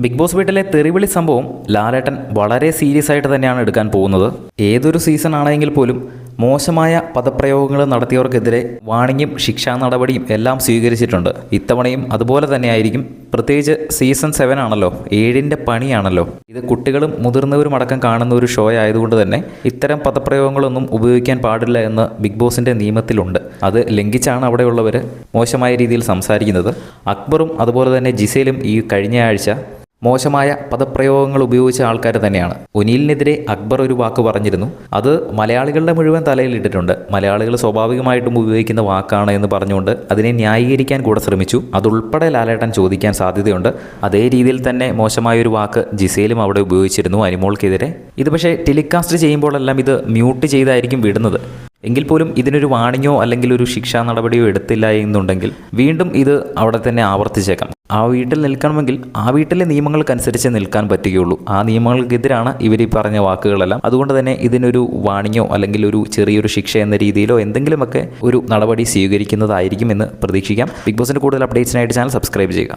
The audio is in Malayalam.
ബിഗ് ബോസ് വീട്ടിലെ തെറിവിളി സംഭവം ലാലേട്ടൻ വളരെ സീരിയസ് ആയിട്ട് തന്നെയാണ് എടുക്കാൻ പോകുന്നത്. ഏതൊരു സീസൺ ആണെങ്കിൽ പോലും മോശമായ പദപ്രയോഗങ്ങൾ നടത്തിയവർക്കെതിരെ വാണിംഗും ശിക്ഷാ നടപടിയും എല്ലാം സ്വീകരിച്ചിട്ടുണ്ട്. ഇത്തവണയും അതുപോലെ തന്നെയായിരിക്കും. പ്രത്യേകിച്ച് സീസൺ 7 ആണല്ലോ, 7ൻ്റെ പണിയാണല്ലോ ഇത്. കുട്ടികളും മുതിർന്നവരും അടക്കം കാണുന്ന ഒരു ഷോ ആയതുകൊണ്ട് തന്നെ ഇത്തരം പദപ്രയോഗങ്ങളൊന്നും ഉപയോഗിക്കാൻ പാടില്ല എന്ന് ബിഗ് ബോസിൻ്റെ നിയമത്തിലുണ്ട്. അത് ലംഘിച്ചാണ് അവിടെയുള്ളവർ മോശമായ രീതിയിൽ സംസാരിക്കുന്നത്. അക്ബറും അതുപോലെ തന്നെ ജിസയിലും ഈ കഴിഞ്ഞ ആഴ്ച മോശമായ പദപ്രയോഗങ്ങൾ ഉപയോഗിച്ച ആൾക്കാർ തന്നെയാണ്. ഒനീലിനെതിരെ അക്ബർ ഒരു വാക്ക് പറഞ്ഞിരുന്നു. അത് മലയാളികളുടെ മുഴുവൻ തലയിലിട്ടിട്ടുണ്ട്. മലയാളികൾ സ്വാഭാവികമായിട്ടും ഉപയോഗിക്കുന്ന വാക്കാണ് എന്ന് പറഞ്ഞുകൊണ്ട് അതിനെ ന്യായീകരിക്കാൻ കൂടെ ശ്രമിച്ചു. അതുൾപ്പെടെ ലാലേട്ടൻ ചോദിക്കാൻ സാധ്യതയുണ്ട്. അതേ രീതിയിൽ തന്നെ മോശമായൊരു വാക്ക് ജിസയിലും അവിടെ ഉപയോഗിച്ചിരുന്നു അനിമോൾക്കെതിരെ. ഇത് പക്ഷേ ടെലികാസ്റ്റ് ചെയ്യുമ്പോഴെല്ലാം ഇത് മ്യൂട്ട് ചെയ്തായിരിക്കും വിടുന്നത്. എങ്കിൽ പോലും ഇതിനൊരു വാണിങ്ങോ അല്ലെങ്കിൽ ഒരു ശിക്ഷാ നടപടിയോ എടുത്തില്ല എന്നുണ്ടെങ്കിൽ വീണ്ടും ഇത് അവിടെ തന്നെ ആവർത്തിച്ചേക്കാം. ആ വീട്ടിൽ നിൽക്കണമെങ്കിൽ ആ വീട്ടിലെ നിയമങ്ങൾക്കനുസരിച്ച് നിൽക്കാൻ പറ്റുകയുള്ളൂ. ആ നിയമങ്ങൾക്കെതിരാണ് ഇവർ ഈ പറഞ്ഞ വാക്കുകളെല്ലാം. അതുകൊണ്ട് തന്നെ ഇതിനൊരു വാണിങ്ങോ അല്ലെങ്കിൽ ഒരു ചെറിയൊരു ശിക്ഷ എന്ന രീതിയിലോ എന്തെങ്കിലുമൊക്കെ ഒരു നടപടി സ്വീകരിക്കുന്നതായിരിക്കും എന്ന് പ്രതീക്ഷിക്കാം. ബിഗ് ബോസിൻ്റെ കൂടുതൽ അപ്ഡേറ്റ്സിനായിട്ട് ചാനൽ സബ്സ്ക്രൈബ് ചെയ്യുക.